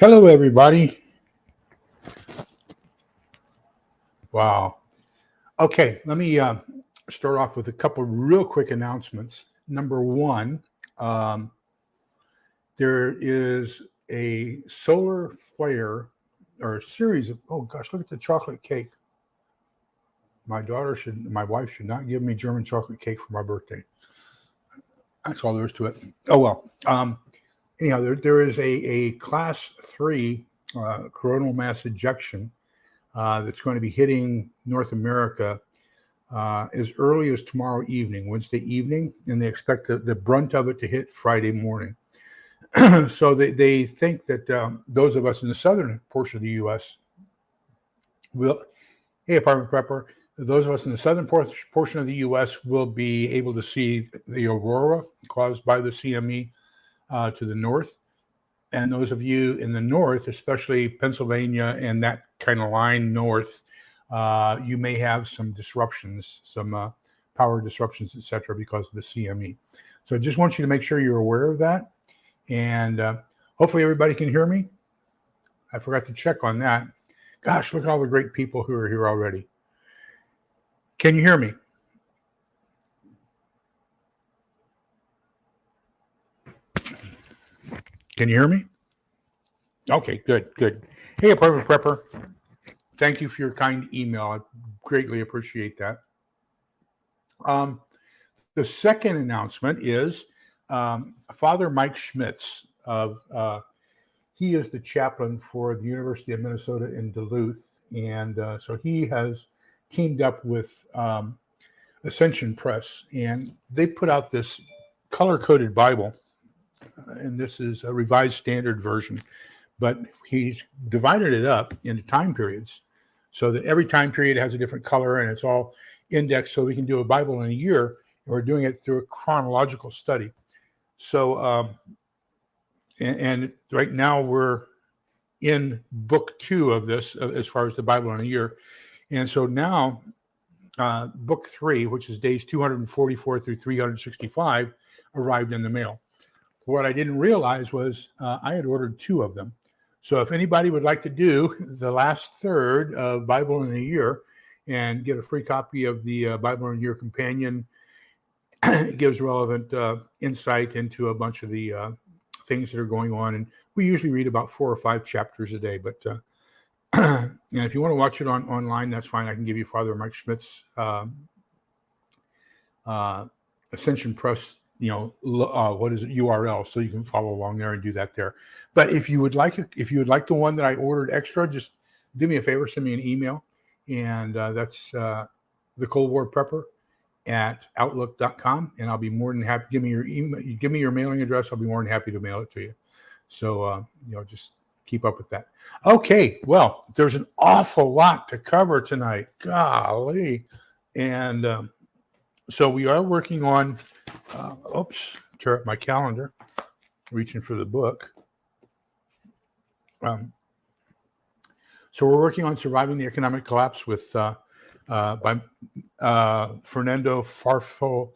Hello, everybody. Wow. Okay, let me start off with a couple real quick announcements. Number one, um, there is a solar flare or a series of, oh gosh, look at the chocolate cake. My wife should not give me German chocolate cake for my birthday. That's all there is to it. Oh, well. Anyhow, there is a class 3 coronal mass ejection that's going to be hitting North America as early as tomorrow evening, Wednesday evening, and they expect the brunt of it to hit Friday morning. So they think that those of us in the southern portion of the U.S. will, hey, Apartment Prepper, those of us in the southern portion of the U.S. will be able to see the aurora caused by the CME to the north. And those of you in the north, especially Pennsylvania and that kind of line north, you may have some disruptions, some power disruptions, etc., because of the CME. So I just want you to make sure you're aware of that. And hopefully everybody can hear me. I forgot to check on that. Gosh, look at all the great people who are here already. Can you hear me? Can you hear me? Okay, good. Hey, Apartment Prepper. Thank you for your kind email. I greatly appreciate that. The second announcement is Father Mike Schmitz he is the chaplain for the University of Minnesota in Duluth, and so he has teamed up with Ascension Press, and they put out this color-coded Bible, and this is a Revised Standard Version, but he's divided it up into time periods so that every time period has a different color, and it's all indexed so we can do a Bible in a year. We're doing it through a chronological study. So, and right now we're in book 2 of this as far as the Bible in a year. And so now book 3, which is days 244 through 365, arrived in the mail. What I didn't realize was I had ordered 2 of them. So if anybody would like to do the last third of Bible in a year and get a free copy of the Bible in a Year Companion, it gives relevant insight into a bunch of the things that are going on. And we usually read about 4 or 5 chapters a day. But and if you want to watch it online, that's fine. I can give you Father Mike Schmidt's Ascension Press, what is it, URL, so you can follow along there and do that there. But if you would like the one that I ordered extra, just do me a favor, send me an email, and that's the Cold War Prepper at outlook.com, and I'll be more than happy. Give me your email, give me your mailing address. I'll be more than happy to mail it to you. So just keep up with that. Okay, well, there's an awful lot to cover tonight. Golly. And so we are working on tear up my calendar, reaching for the book. So we're working on Surviving the Economic Collapse with by Fernando Ferfal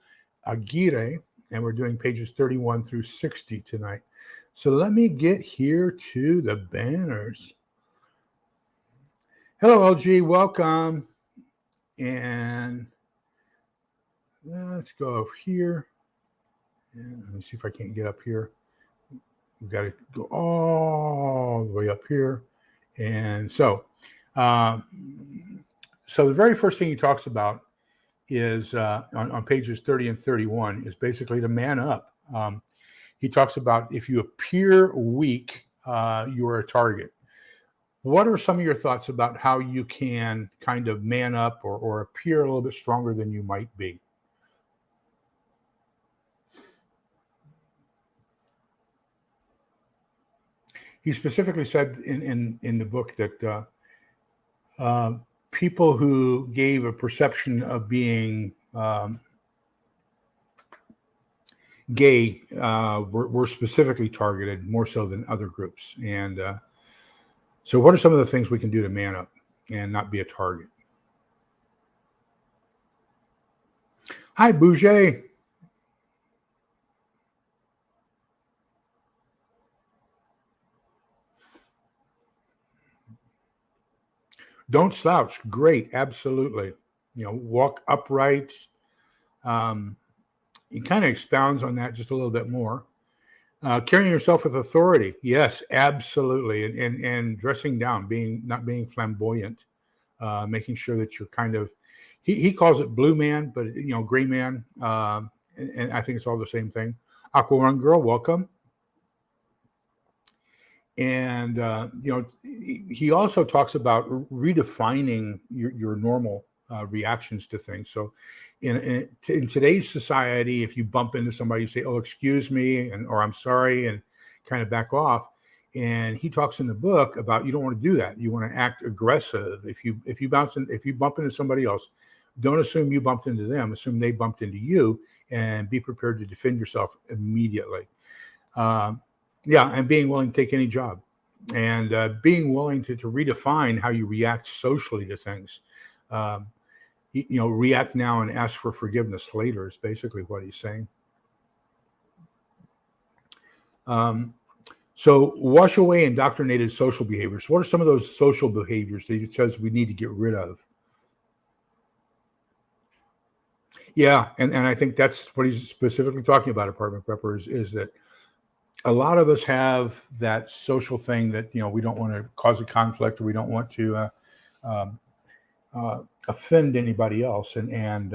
Aguirre, and we're doing pages 31 through 60 tonight. So let me get here to the banners. Hello, LG, welcome. And let's go over here. And let me see if I can't get up here. We've got to go all the way up here. And so the very first thing he talks about is on pages 30 and 31 is basically to man up. He talks about if you appear weak, you are a target. What are some of your thoughts about how you can kind of man up or appear a little bit stronger than you might be? He specifically said in the book that people who gave a perception of being gay were specifically targeted more so than other groups. And so what are some of the things we can do to man up and not be a target? Hi, Bouger. Don't slouch. Great. Absolutely. Walk upright. He kind of expounds on that just a little bit more. Carrying yourself with authority. Yes, absolutely. And dressing down, not being flamboyant, making sure that you're kind of, he calls it blue man, but gray man. And I think it's all the same thing. Aqua Run Girl, welcome. And he also talks about redefining your normal reactions to things. So in today's society, if you bump into somebody, you say, "Oh, excuse me," or "I'm sorry," and kind of back off. And he talks in the book about you don't want to do that. You want to act aggressive. If you bump into somebody else, don't assume you bumped into them. Assume they bumped into you, and be prepared to defend yourself immediately. And being willing to take any job, and being willing to redefine how you react socially to things. React now and ask for forgiveness later is basically what he's saying. So wash away indoctrinated social behaviors. What are some of those social behaviors that he says we need to get rid of? Yeah, and I think that's what he's specifically talking about, Apartment Preppers, is that a lot of us have that social thing that, we don't want to cause a conflict, or we don't want to offend anybody else. And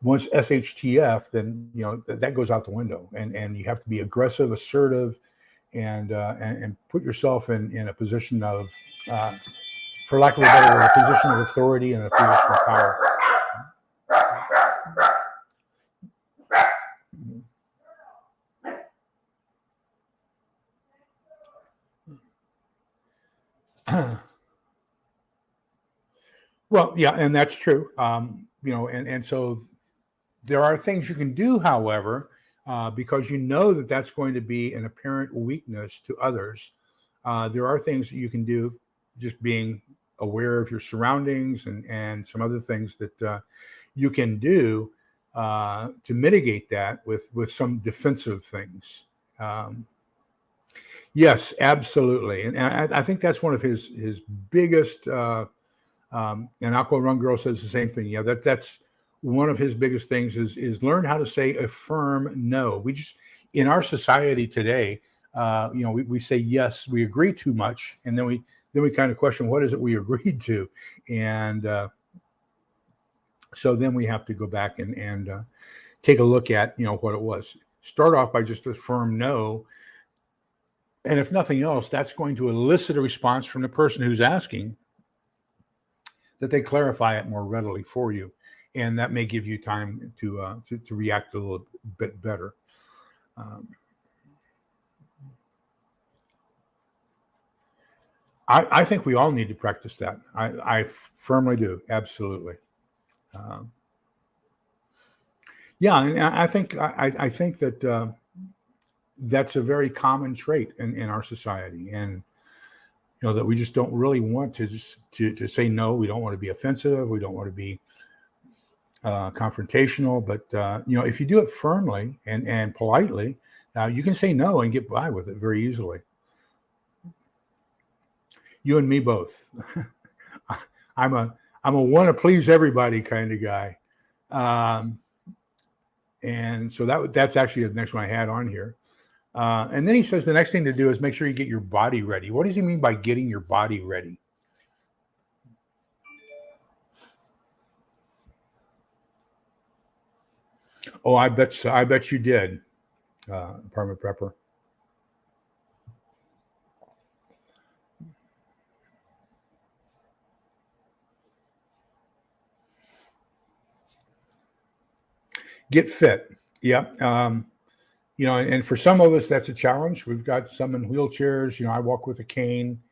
once SHTF, then, that goes out the window, and you have to be aggressive, assertive, and put yourself in a position of, for lack of a better word, a position of authority and a position of power. Well, yeah, and that's true. And so there are things you can do, however, because that's going to be an apparent weakness to others. There are things that you can do, just being aware of your surroundings, and some other things that you can do to mitigate that with some defensive things. Yes, absolutely, and I think that's one of his biggest. And Aqua Run Girl says the same thing. Yeah, that's one of his biggest things is learn how to say a firm no. We just, in our society today, we say yes, we agree too much, and then we kind of question, what is it we agreed to, and so then we have to go back and take a look at what it was. Start off by just a firm no, and if nothing else, that's going to elicit a response from the person who's asking, that they clarify it more readily for you, and that may give you time to react a little bit better. I think we all need to practice that. I firmly do, absolutely. Yeah, and I think that that's a very common trait in our society, and that we just don't really want to say no. We don't want to be offensive. We don't want to be confrontational. But if you do it firmly and politely, you can say no and get by with it very easily. You and me both. I'm a want to please everybody kind of guy, and so that's actually the next one I had on here. And then he says the next thing to do is make sure you get your body ready. What does he mean by getting your body ready? Oh, I bet you did, Apartment Prepper. Get fit. Yeah. And for some of us, that's a challenge. We've got some in wheelchairs. I walk with a cane.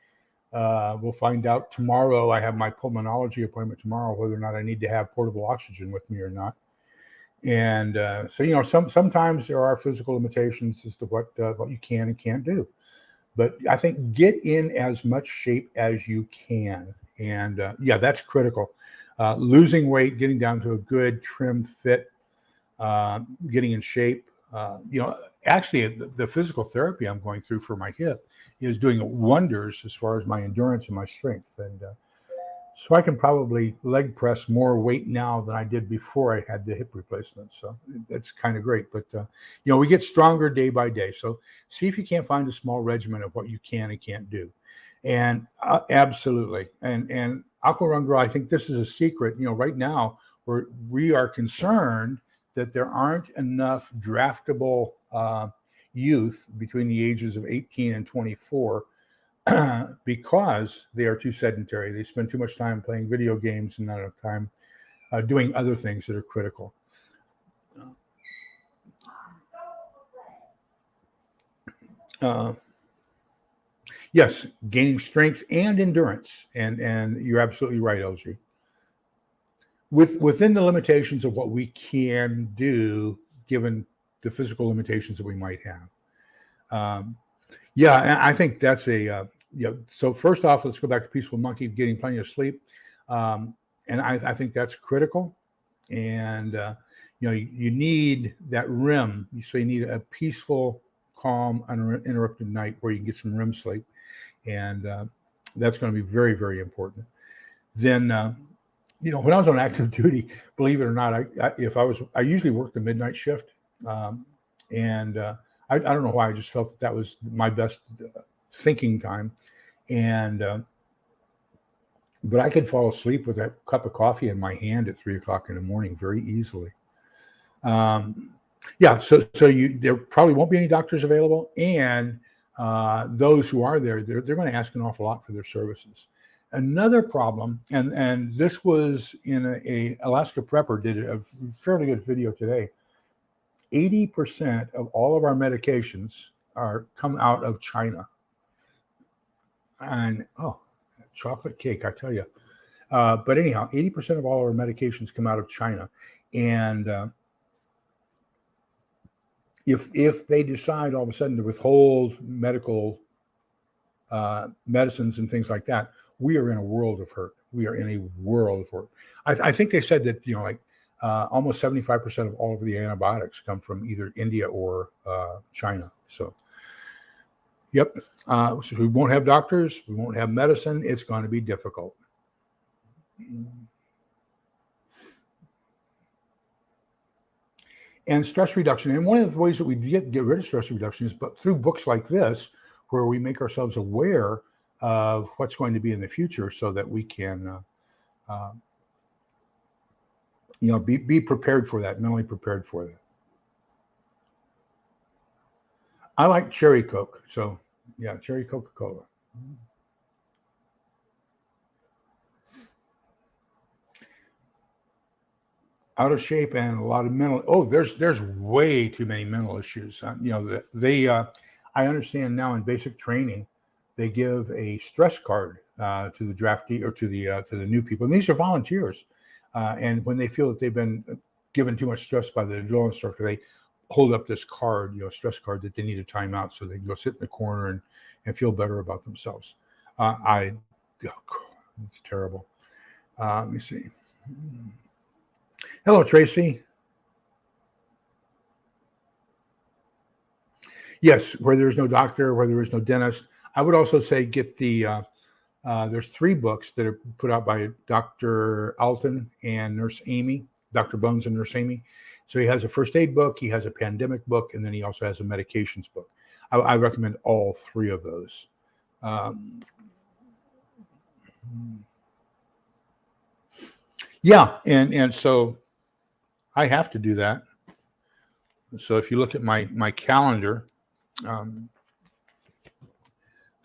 We'll find out tomorrow. I have my pulmonology appointment tomorrow, whether or not I need to have portable oxygen with me or not. And so, sometimes there are physical limitations as to what you can and can't do. But I think get in as much shape as you can. And that's critical. Losing weight, getting down to a good, trimmed fit, getting in shape. Actually, the physical therapy I'm going through for my hip is doing wonders as far as my endurance and my strength. And So I can probably leg press more weight now than I did before I had the hip replacement. So that's kind of great. But, we get stronger day by day. So see if you can't find a small regimen of what you can and can't do. And absolutely. And Aquarunga, I think this is a secret. Right now we are concerned that there aren't enough draftable youth between the ages of 18 and 24 because they are too sedentary. They spend too much time playing video games and not enough time doing other things that are critical. Yes, gaining strength and endurance, and you're absolutely right, LG. Within the limitations of what we can do, given the physical limitations that we might have. Yeah, and I think that's so first off, let's go back to Peaceful Monkey, getting plenty of sleep. And I think that's critical. And, you need that REM. So you need a peaceful, calm, uninterrupted night where you can get some REM sleep. And that's going to be very, very important. Then, when I was on active duty, believe it or not, I usually worked the midnight shift. And I don't know why. I just felt that was my best thinking time. And but I could fall asleep with a cup of coffee in my hand at 3:00 in the morning very easily. Yeah, so there probably won't be any doctors available, and those who are there, they're going to ask an awful lot for their services. Another problem, and this was in a Alaska Prepper did a fairly good video today. 80% of all of our medications come out of China. And chocolate cake, I tell you. But anyhow, 80% of all our medications come out of China. And if they decide all of a sudden to withhold medical medicines and things like that, we are in a world of hurt. We are in a world of hurt. I think they said that, almost 75% of all of the antibiotics come from either India or China. So, yep. So we won't have doctors. We won't have medicine. It's going to be difficult. And stress reduction. And one of the ways that we get rid of stress reduction is through books like this, where we make ourselves aware of what's going to be in the future so that we can be prepared for that, mentally prepared for that. I like cherry Coke. So, yeah, cherry Coca-Cola. Out of shape and a lot of mental. Oh, there's way too many mental issues. I understand now in basic training, they give a stress card to the draftee or to the new people, and these are volunteers. And when they feel that they've been given too much stress by the drill instructor, they hold up this card, stress card, that they need a timeout so they can go sit in the corner and feel better about themselves. It's terrible. Let me see. Hello, Tracy. Yes, where there's no doctor, where there is no dentist. I would also say get the, there's 3 books that are put out by Dr. Alton and Nurse Amy, Dr. Bones and Nurse Amy. So he has a first aid book, he has a pandemic book, and then he also has a medications book. I recommend all 3 of those. Yeah, and so I have to do that. So if you look at my calendar, so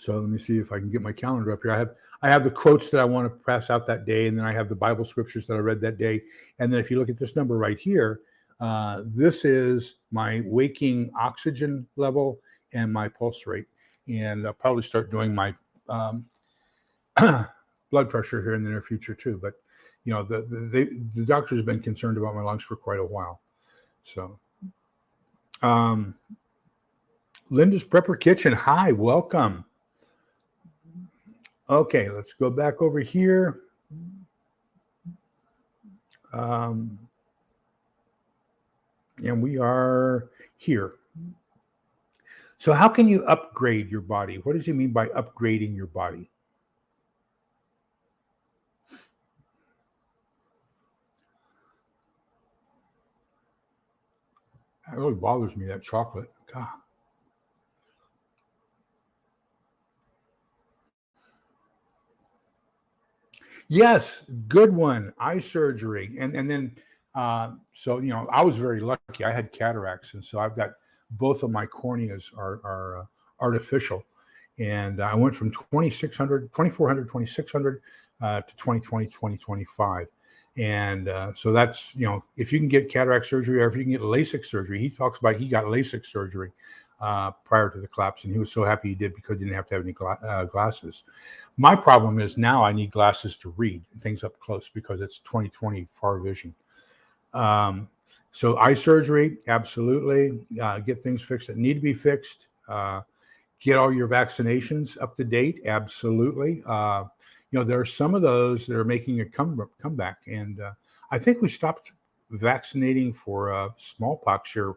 let me see if I can get my calendar up here. I have the quotes that I want to pass out that day, and then I have the Bible scriptures that I read that day. And then if you look at this number right here, this is my waking oxygen level and my pulse rate. And I'll probably start doing my blood pressure here in the near future too. But the doctor's been concerned about my lungs for quite a while. So, Linda's Prepper Kitchen. Hi, welcome. Okay, let's go back over here. And we are here. So how can you upgrade your body? What does he mean by upgrading your body? It really bothers me, that chocolate. God. Yes, good one. Eye surgery, and then so I was very lucky. I had cataracts, and so I've got both of my corneas are artificial, and I went from 2600, 2400, 2600 to 2020, 2025. And so that's, if you can get cataract surgery or if you can get LASIK surgery. He talks about he got LASIK surgery prior to the collapse, and he was so happy he did because he didn't have to have any glasses. My problem is now I need glasses to read things up close because it's 2020 far vision. So eye surgery, absolutely. Get things fixed that need to be fixed. Get all your vaccinations up to date, absolutely. There are some of those that are making a comeback, and I think we stopped vaccinating for smallpox here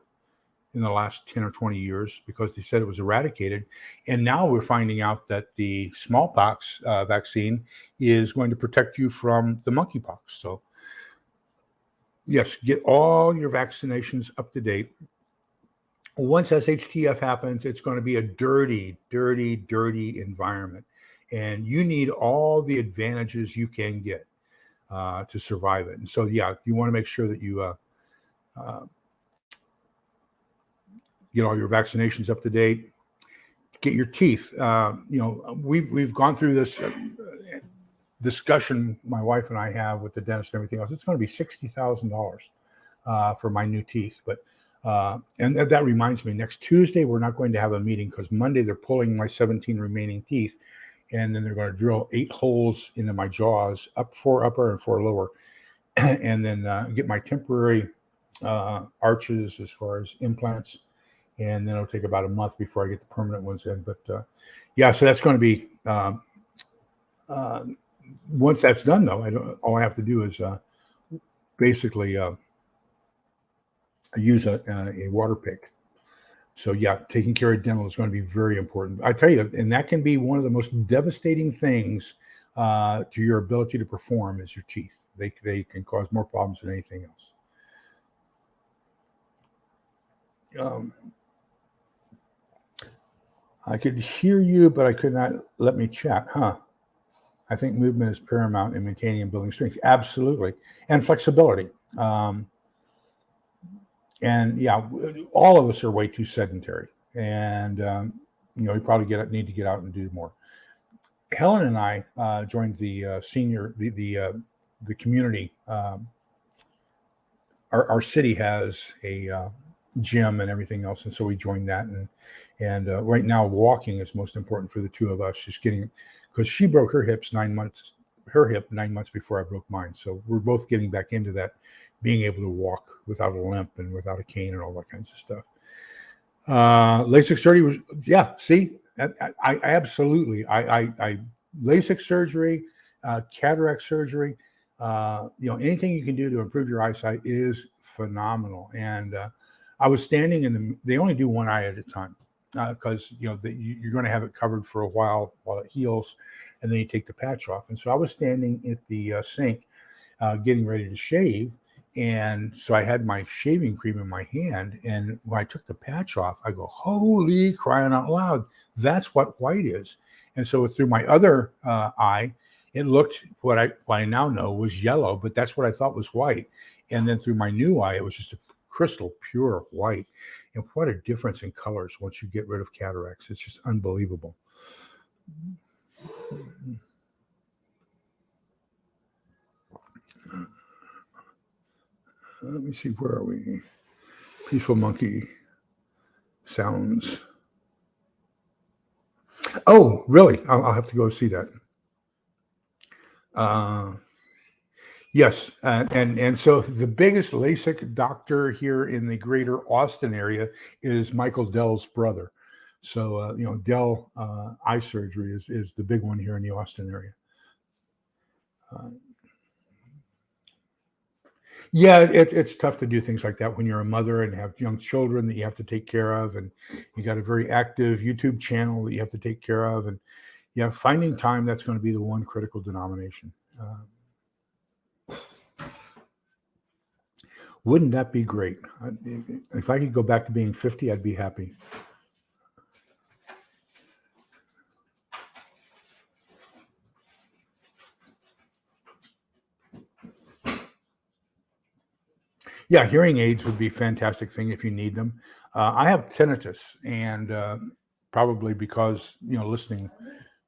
in the last 10 or 20 years because they said it was eradicated. And now we're finding out that the smallpox vaccine is going to protect you from the monkeypox. So, yes, get all your vaccinations up to date. Once SHTF happens, it's going to be a dirty, dirty, dirty environment. And you need all the advantages you can get to survive it. And so, yeah, you want to make sure that you get all your vaccinations up to date. Get your teeth. We've gone through this discussion my wife and I have with the dentist and everything else. It's going to be $60,000 for my new teeth. But and that reminds me, next Tuesday we're not going to have a meeting because Monday they're pulling my 17 remaining teeth, and then they're going to drill 8 holes into my jaws, 4 upper and 4 lower, and then get my temporary arches as far as implants. And then it'll take about a month before I get the permanent ones in. But yeah, so that's going to be once that's done, though. All I have to do is basically use a water pick. So yeah, taking care of dental is going to be very important. I tell you, and that can be one of the most devastating things to your ability to perform is your teeth. They can cause more problems than anything else. I could hear you, but I could not let me chat, huh? I think movement is paramount in maintaining and building strength. Absolutely. And flexibility. And yeah, all of us are way too sedentary. And, we probably need to get out and do more. Helen and I joined the the community. Our city has a gym and everything else, and so we joined that. And right now, walking is most important for the two of us. Just getting, because she broke her hip 9 months before I broke mine. So we're both getting back into that, being able to walk without a limp and without a cane and all that kinds of stuff. LASIK surgery was, yeah. See, I absolutely, I LASIK surgery, cataract surgery, anything you can do to improve your eyesight is phenomenal. And I was standing in they only do one eye at a time because you're going to have it covered for a while it heals, and then you take the patch off. And so I was standing at the sink getting ready to shave. And so I had my shaving cream in my hand, and when I took the patch off, I go, holy crying out loud, that's what white is. And so through my other eye, it looked what I now know was yellow, but that's what I thought was white. And then through my new eye, it was just a crystal pure white. And what a difference in colors once you get rid of cataracts. It's just unbelievable. Let me see, where are we? Peaceful Monkey sounds. Oh, really? I'll have to go see that. Yes, and so the biggest LASIK doctor here in the greater Austin area is Michael Dell's brother. So Dell eye surgery is the big one here in the Austin area. Yeah, it's tough to do things like that when you're a mother and have young children that you have to take care of, and you got a very active YouTube channel that you have to take care of, and yeah, finding time, that's going to be the one critical denomination. Wouldn't that be great? If I could go back to being 50, I'd be happy. Yeah, hearing aids would be a fantastic thing if you need them. I have tinnitus, and probably because listening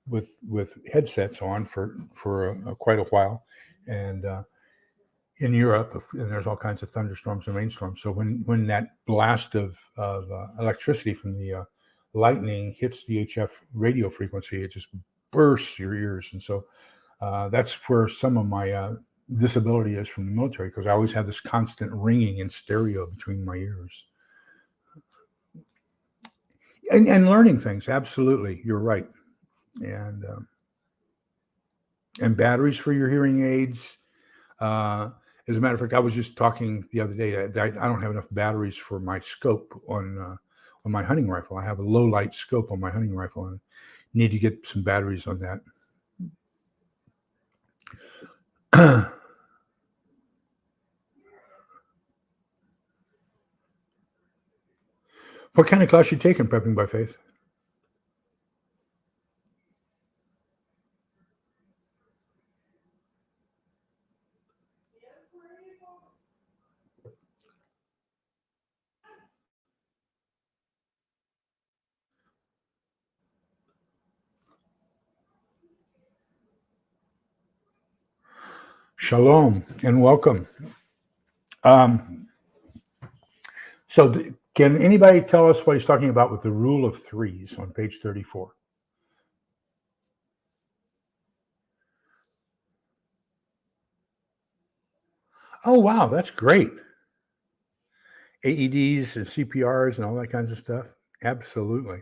with headsets on for quite a while, and in Europe, and there's all kinds of thunderstorms and rainstorms. So when that blast of electricity from the lightning hits the HF radio frequency, it just bursts your ears, and so that's where some of my disability is from the military, because I always have this constant ringing in stereo between my ears. And learning things, absolutely, you're right. And batteries for your hearing aids. As a matter of fact, I was just talking the other day that I don't have enough batteries for my scope on my hunting rifle. I have a low light scope on my hunting rifle, and need to get some batteries on that. What kind of class you taking, Prepping by Faith? Shalom and welcome. So can anybody tell us what he's talking about with the rule of threes on page 34? Oh, wow, that's great. AEDs and CPRs and all that kinds of stuff. Absolutely.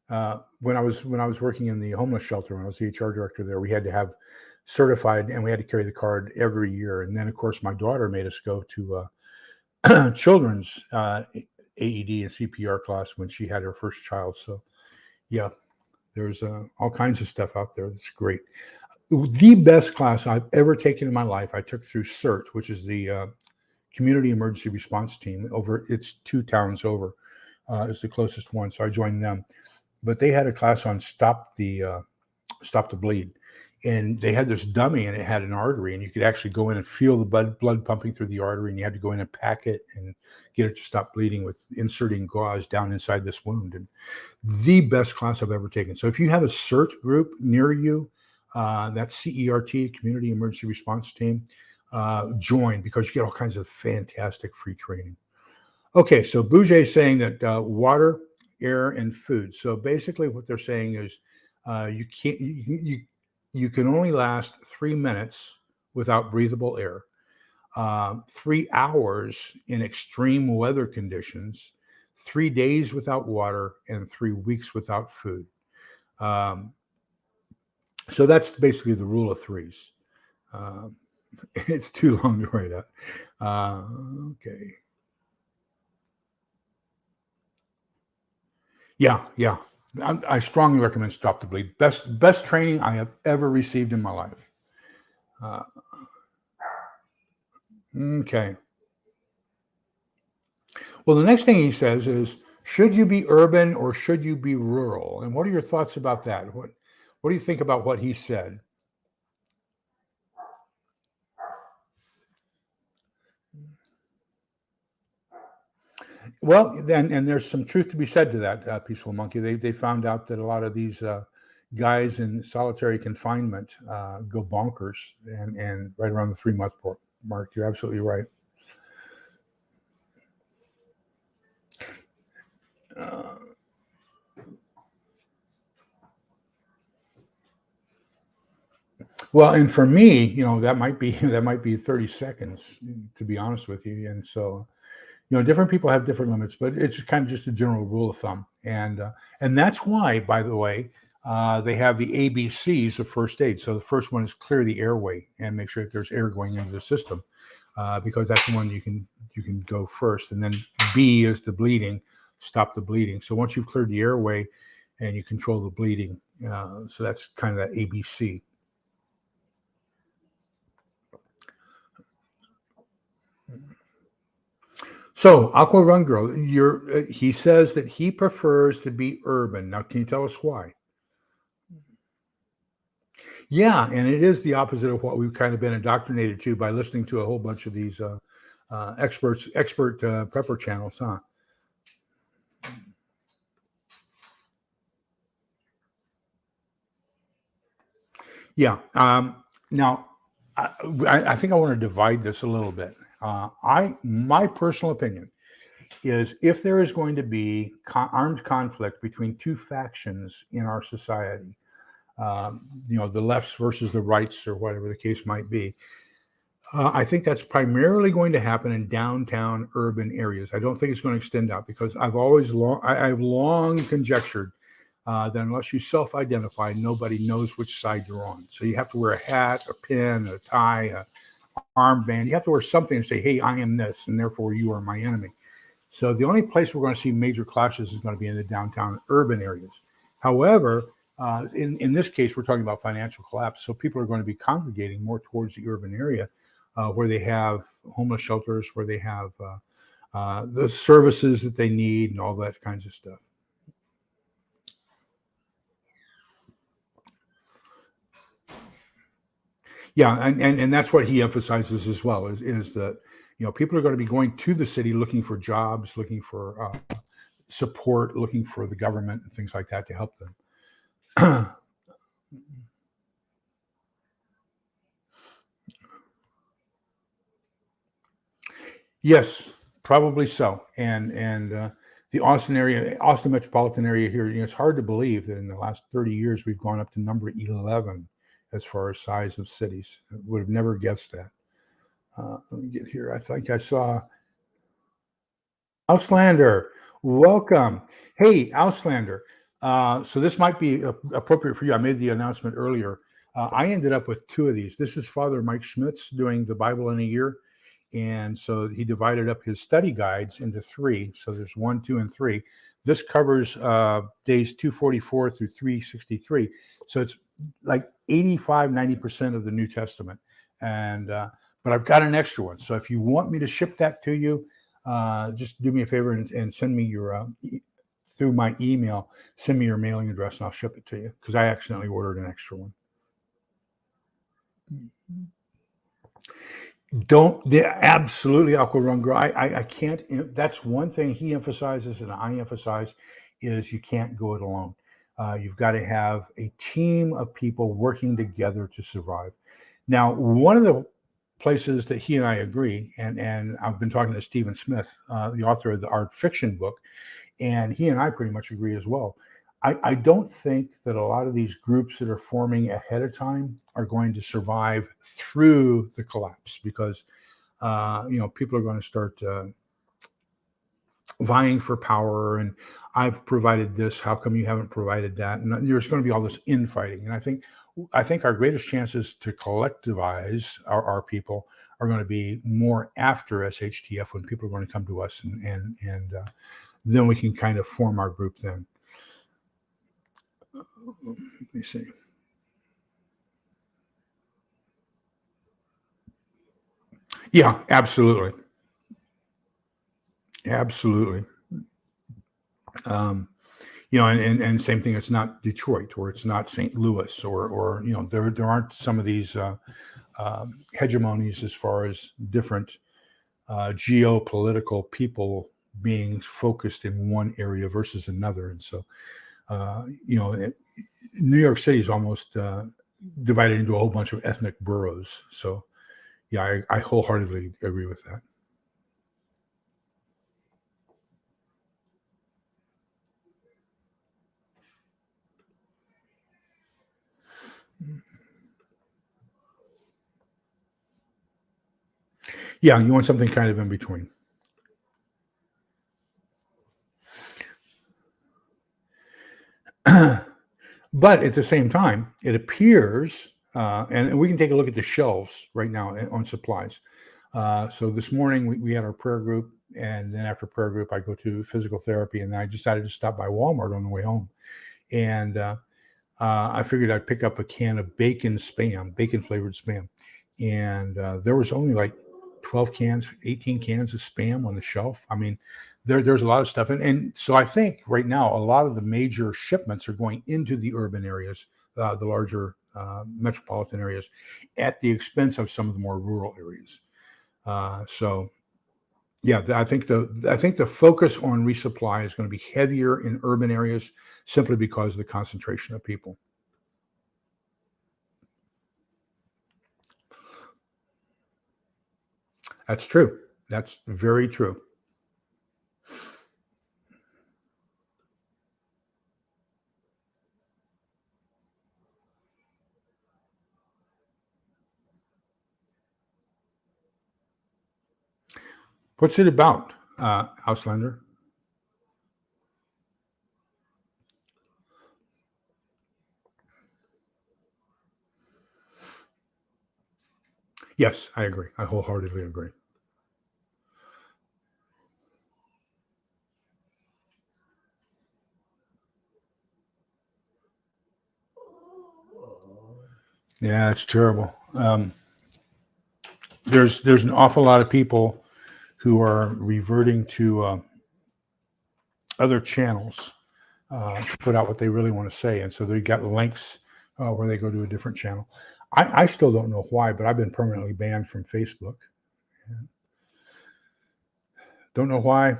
When I was working in the homeless shelter, when I was the HR director there, we had to have certified, and we had to carry the card every year. And then, of course, my daughter made us go to children's AED and CPR class when she had her first child. So, yeah, there's all kinds of stuff out there that's great. The best class I've ever taken in my life, I took through CERT, which is the Community Emergency Response Team. It's 2 towns over, is the closest one. So I joined them. But they had a class on stop the bleed, and they had this dummy, and it had an artery, and you could actually go in and feel the blood pumping through the artery, and you had to go in and pack it and get it to stop bleeding with inserting gauze down inside this wound. And the best class I've ever taken. So if you have a CERT group near you, that's CERT, Community Emergency Response Team, join, because you get all kinds of fantastic free training. Okay, so Bouger is saying that water, air, and food. So basically what they're saying is you can only last 3 minutes without breathable air, 3 hours in extreme weather conditions, 3 days without water, and 3 weeks without food. So that's basically the rule of threes. It's too long to write out. Okay. Yeah. I strongly recommend Stop the Bleed. Best training I have ever received in my life. Okay. Well, the next thing he says is, should you be urban or should you be rural? And what are your thoughts about that? What do you think about what he said? Well, then, and there's some truth to be said to that, Peaceful Monkey. They found out that a lot of these guys in solitary confinement go bonkers, and right around the 3-month mark. You're absolutely right. Well, and for me, that might be 30 seconds, to be honest with you. And so, different people have different limits, but it's kind of just a general rule of thumb. And that's why, by the way, they have the ABCs of first aid. So the first one is clear the airway and make sure that there's air going into the system, because that's the one you can go first. And then B is the bleeding, stop the bleeding. So once you've cleared the airway and you control the bleeding, so that's kind of that ABC. So Aqua Run Girl, he says that he prefers to be urban. Now, can you tell us why? Yeah, and it is the opposite of what we've kind of been indoctrinated to by listening to a whole bunch of these expert prepper channels, huh? Yeah. Now, I think I want to divide this a little bit. My personal opinion is if there is going to be armed conflict between two factions in our society, the lefts versus the rights, or whatever the case might be. I think that's primarily going to happen in downtown urban areas. I don't think it's going to extend out because I've long conjectured that unless you self-identify, nobody knows which side you're on. So you have to wear a hat, a pin, a tie, a armband. You have to wear something and say, "Hey, I am this, and therefore you are my enemy." So the only place we're going to see major clashes is going to be in the downtown urban areas. However, in this case, we're talking about financial collapse. So people are going to be congregating more towards the urban area where they have homeless shelters, where they have the services that they need and all that kinds of stuff. Yeah, and that's what he emphasizes as well is that people are going to be going to the city looking for jobs, looking for support, looking for the government and things like that to help them. Yes, probably so. And the Austin metropolitan area here, it's hard to believe that in the last 30 years we've gone up to number 11 as far as size of cities. I would have never guessed that. Let me get here. I think I saw Auslander. Welcome. Hey, Auslander. So this might be appropriate for you. I made the announcement earlier. I ended up with two of these. This is Father Mike Schmitz doing the Bible in a year. And so he divided up his study guides into three. So there's 1, 2, and 3. This covers days 244 through 363. So it's like 85, 90% of the New Testament. And but I've got an extra one. So if you want me to ship that to you, just do me a favor and send me your through my email. Send me your mailing address, and I'll ship it to you because I accidentally ordered an extra one. Absolutely, Aqua Run Girl. I can't. That's one thing he emphasizes, and I emphasize, is you can't go it alone. You've got to have a team of people working together to survive. Now, one of the places that he and I agree, and I've been talking to Stephen Smith, the author of the art fiction book, and he and I pretty much agree as well. I don't think that a lot of these groups that are forming ahead of time are going to survive through the collapse because people are going to start vying for power, and I've provided this, how come you haven't provided that? And there's going to be all this infighting. And I think our greatest chances to collectivize our people are going to be more after SHTF, when people are going to come to us, and then we can kind of form our group then. Let me see. Yeah, absolutely. Absolutely. Um, and same thing. It's not Detroit, or it's not St. Louis, or there aren't some of these hegemonies as far as different geopolitical people being focused in one area versus another. And so, New York City is almost divided into a whole bunch of ethnic boroughs. So, yeah, I wholeheartedly agree with that. Yeah, you want something kind of in between. But at the same time, it appears, and we can take a look at the shelves right now on supplies. So this morning we had our prayer group, and then after prayer group, I go to physical therapy, and then I decided to stop by Walmart on the way home, and I figured I'd pick up a can of bacon flavored spam, and there was only like 12 cans, 18 cans of Spam on the shelf. I mean, there's a lot of stuff. And so I think right now, a lot of the major shipments are going into the urban areas, the larger metropolitan areas, at the expense of some of the more rural areas. So yeah, I think the focus on resupply is going to be heavier in urban areas simply because of the concentration of people. That's true. That's very true. What's it about, Auslander? Yes, I agree. I wholeheartedly agree. Yeah, it's terrible. There's an awful lot of people who are reverting to other channels to put out what they really want to say, and so they got links where they go to a different channel. I still don't know why, but I've been permanently banned from Facebook. Don't know why.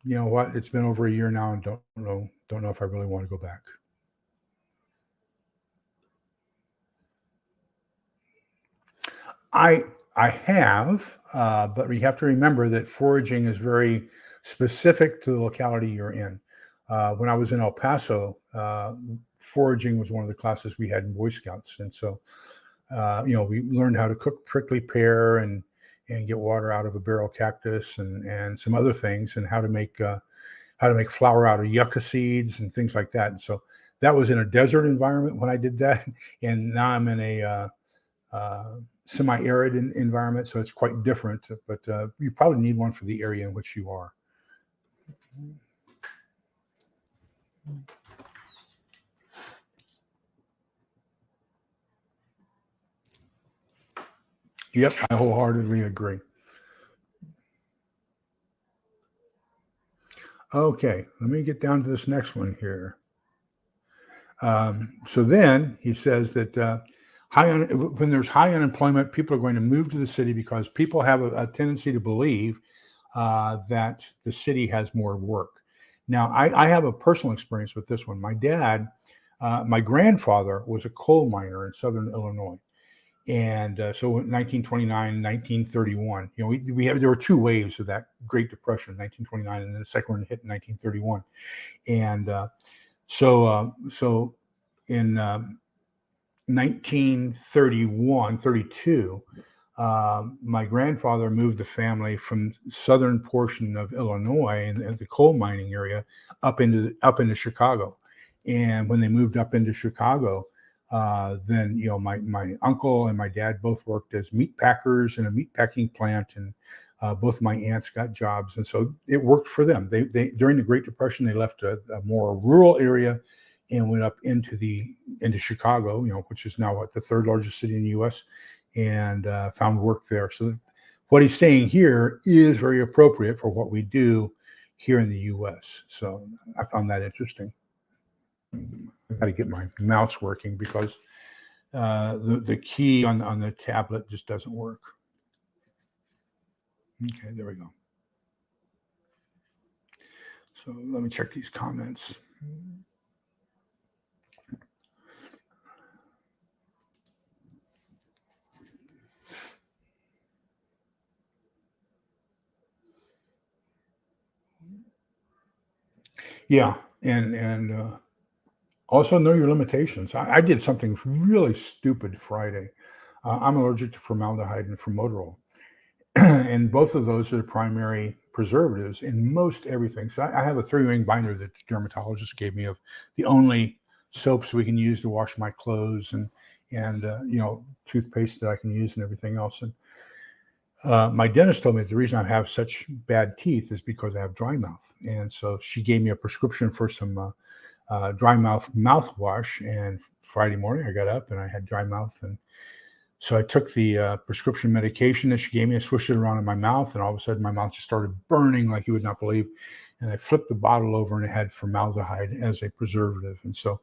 You know what? It's been over a year now, and don't know if I really want to go back. I I have, but we have to remember that foraging is very specific to the locality you're in. When I was in El Paso, foraging was one of the classes we had in Boy Scouts, and so we learned how to cook prickly pear and get water out of a barrel cactus and some other things, and how to make flour out of yucca seeds and things like that. And so that was in a desert environment when I did that, and now I'm in a uh, semi-arid environment, so it's quite different. But you probably need one for the area in which you are. Yep, I wholeheartedly agree. Okay, let me get down to this next one here. So then he says that when there's high unemployment, people are going to move to the city because people have a tendency to believe that the city has more work. Now, I have a personal experience with this one. My grandfather was a coal miner in southern Illinois. And so in 1929, 1931, there were two waves of that Great Depression, 1929, and then the second one hit in 1931. And so in 1931, 32, my grandfather moved the family from southern portion of Illinois and the coal mining area up into Chicago. And when they moved up into Chicago, then my uncle and my dad both worked as meat packers in a meat packing plant, and both my aunts got jobs, and so it worked for them. They during the Great Depression they left a more rural area and went up into Chicago, which is now the third largest city in the U.S., and found work there. So what he's saying here is very appropriate for what we do here in the U.S. So I found that interesting. I got to get my mouse working because the key on the tablet just doesn't work. Okay, there we go. So let me check these comments. Yeah, and also know your limitations. I did something really stupid Friday. I'm allergic to formaldehyde and formoterol, and both of those are the primary preservatives in most everything. So I have a three-ring binder that the dermatologist gave me of the only soaps we can use to wash my clothes and toothpaste that I can use and everything else. And my dentist told me that the reason I have such bad teeth is because I have dry mouth, and so she gave me a prescription for some dry mouthwash. And Friday morning I got up and I had dry mouth, and So I took the prescription medication that she gave me. I swished it around in my mouth, and all of a sudden my mouth just started burning like you would not believe. And I flipped the bottle over, and it had formaldehyde as a preservative. And so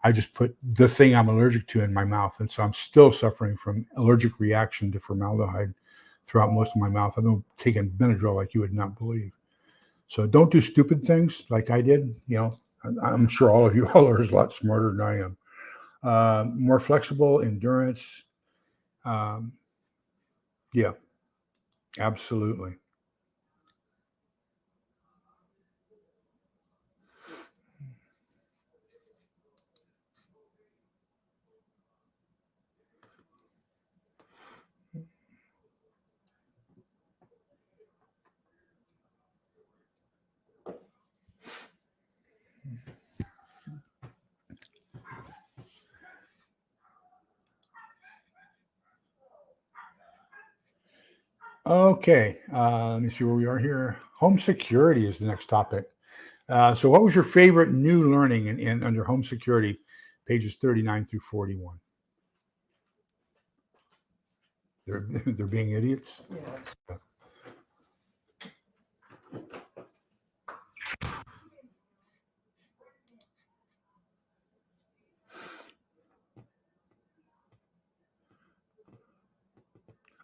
I just put the thing I'm allergic to in my mouth. And so I'm still suffering from allergic reaction to formaldehyde throughout most of my mouth. I've been taking Benadryl like you would not believe. So don't do stupid things like I did. I'm sure all of you all are a lot smarter than I am. More flexible, endurance. Yeah, absolutely. Okay, let me see where we are here. Home security is the next topic. So what was your favorite new learning in under home security, pages 39 through 41? They're being idiots. Yes.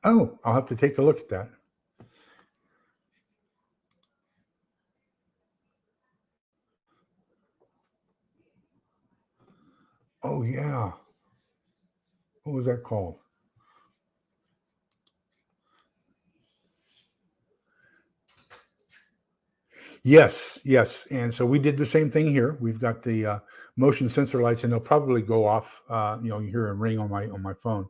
Oh, I'll have to take a look at that. Oh yeah, what was that called? Yes, yes. And so we did the same thing here. We've got the motion sensor lights, and they'll probably go off. You hear a ring on my phone.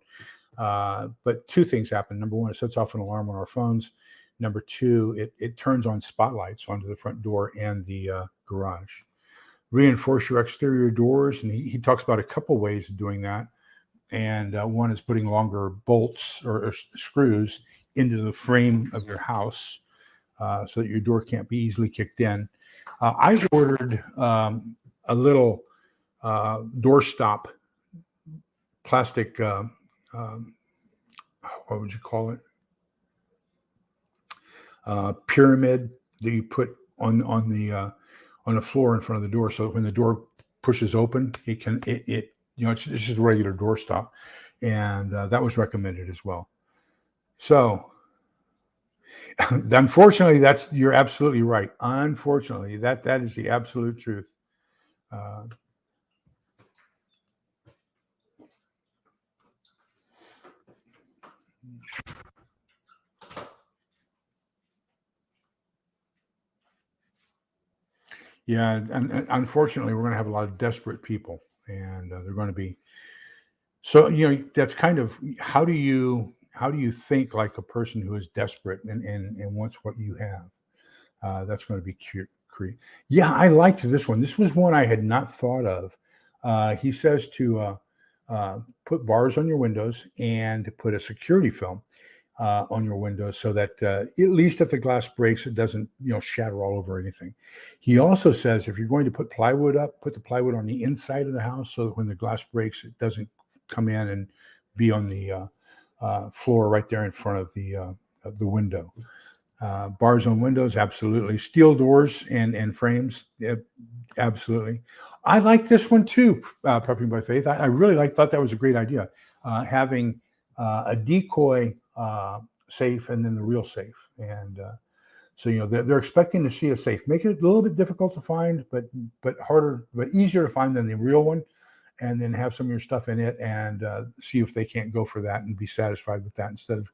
But two things happen. Number one, it sets off an alarm on our phones. Number two, it turns on spotlights onto the front door and the garage. Reinforce your exterior doors, and he talks about a couple ways of doing that. And one is putting longer bolts or screws into the frame of your house so that your door can't be easily kicked in. I ordered a little doorstop plastic. What would you call it? Pyramid that you put on the floor in front of the door, so that when the door pushes open, it's just a regular doorstop, and that was recommended as well. So unfortunately, you're absolutely right. Unfortunately, that is the absolute truth. Uh, yeah, and unfortunately, we're going to have a lot of desperate people, and they're going to be. So that's kind of how do you think like a person who is desperate and wants what you have? That's going to be cute. Yeah, I liked this one. This was one I had not thought of. He says to put bars on your windows and to put a security film on your windows so that at least if the glass breaks, it doesn't shatter all over anything. He also says if you're going to put plywood up, put the plywood on the inside of the house so that when the glass breaks, it doesn't come in and be on the floor right there in front of the window. Bars on windows, absolutely. Steel doors and frames, absolutely. I like this one too. Prepping by Faith. I really thought that was a great idea. Having a decoy safe and then the real safe, and so they're expecting to see a safe. Make it a little bit difficult to find, but harder, but easier to find than the real one. And then have some of your stuff in it, and see if they can't go for that and be satisfied with that instead of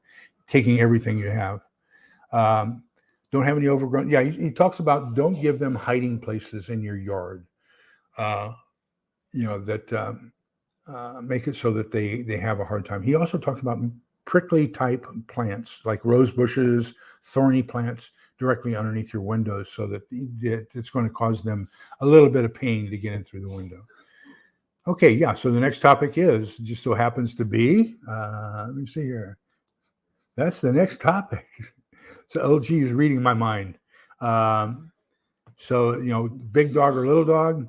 taking everything you have. Don't have any overgrown. Yeah, he talks about don't give them hiding places in your yard. Uh, that make it so that they have a hard time. He also talks about prickly type plants like rose bushes, thorny plants directly underneath your windows, so that it's going to cause them a little bit of pain to get in through the window. Okay, yeah. So the next topic is just so happens to be. Let me see here. That's the next topic. So LG is reading my mind. Um, so big dog or little dog,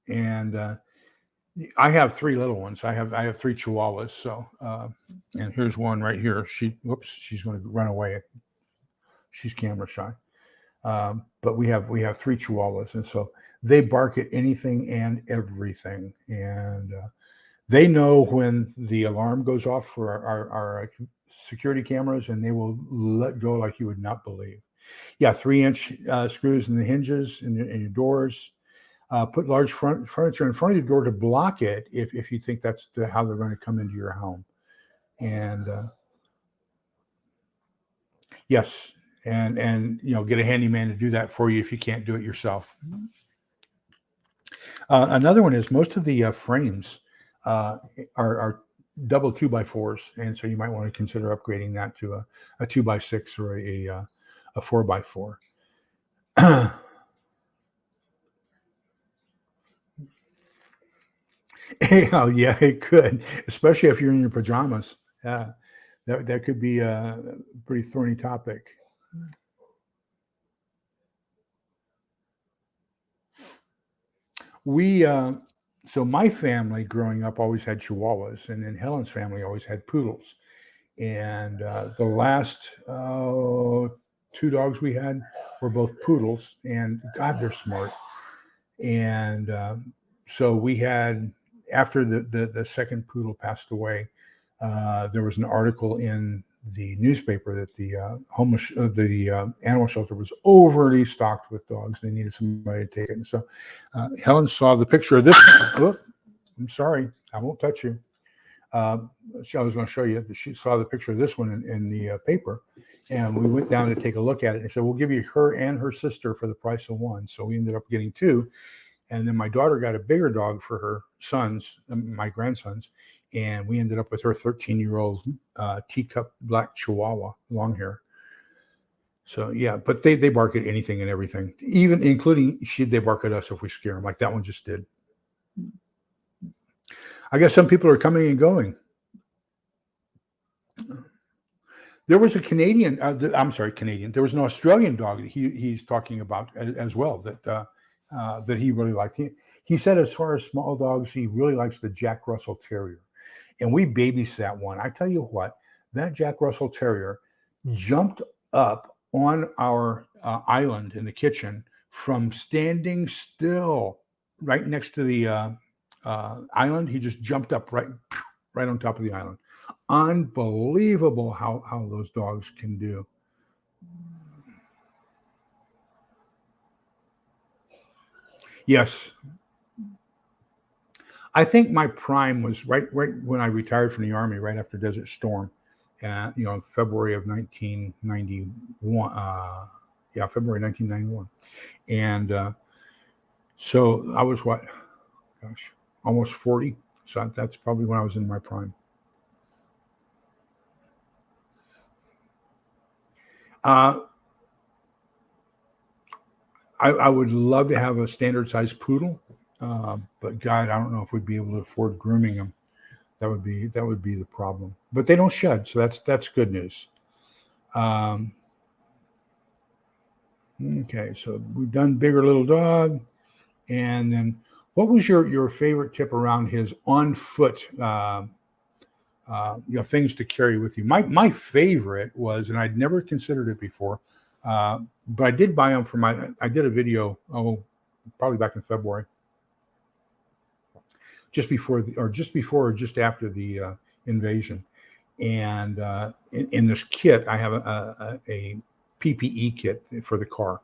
and I have three little ones. I have three Chihuahuas. So, and here's one right here. She's going to run away. She's camera shy. But we have three Chihuahuas, and so they bark at anything and everything, and they know when the alarm goes off for our security cameras, and they will let go like you would not believe. Yeah, 3-inch screws in the hinges in your doors. Put large furniture in front of your door to block it if you think that's how they're going to come into your home. And yes, and get a handyman to do that for you if you can't do it yourself. Another one is most of the frames are double 2x4s, and so you might want to consider upgrading that to a 2x6 or a 4x4. Oh, yeah, it could, especially if you're in your pajamas. Yeah, that could be a pretty thorny topic. We so my family growing up always had Chihuahuas, and then Helen's family always had poodles. And the last two dogs we had were both poodles, and God, they're smart. And so we had, after the second poodle passed away, there was an article in the newspaper that the animal shelter was overly stocked with dogs. They needed somebody to take it. And so Helen saw the picture of this. Oh, I'm sorry, I won't touch you. I was going to show you that she saw the picture of this one in the paper, and we went down to take a look at it and said, we'll give you her and her sister for the price of one. So we ended up getting two. And then my daughter got a bigger dog for her sons, my grandsons, and we ended up with her 13-year-old teacup black Chihuahua, long hair. So yeah, but they bark at anything and everything, even including they bark at us if we scare them, like that one just did. I guess some people are coming and going. There was a Canadian. I'm sorry, Canadian. There was an Australian dog that he's talking about as well that he really liked. He said as far as small dogs, he really likes the Jack Russell Terrier. And we babysat one. I tell you what, that Jack Russell Terrier jumped up on our island in the kitchen from standing still right next to the island. He just jumped up right on top of the island. Unbelievable how those dogs can do. Yes. I think my prime was right when I retired from the Army, right after Desert Storm, February of 1991. February 1991. And so I was almost 40. So that's probably when I was in my prime. I would love to have a standard size poodle, but God, I don't know if we'd be able to afford grooming them. That would be the problem. But they don't shed, so that's good news. Okay, so we've done bigger little dog, and then what was your favorite tip around his on foot? Things to carry with you. My favorite was, and I'd never considered it before, but I did buy them for I did a video, probably back in February, just before or just after the invasion. And in this kit, I have a PPE kit for the car,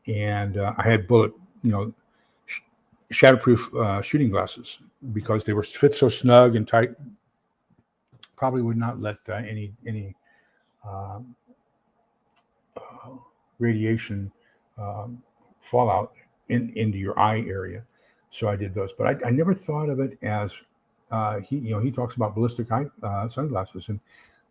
and I had bullet, shatterproof shooting glasses because they were fit so snug and tight. Probably would not let any radiation fallout into your eye area. So I did those, but I never thought of it as he talks about ballistic eye sunglasses, and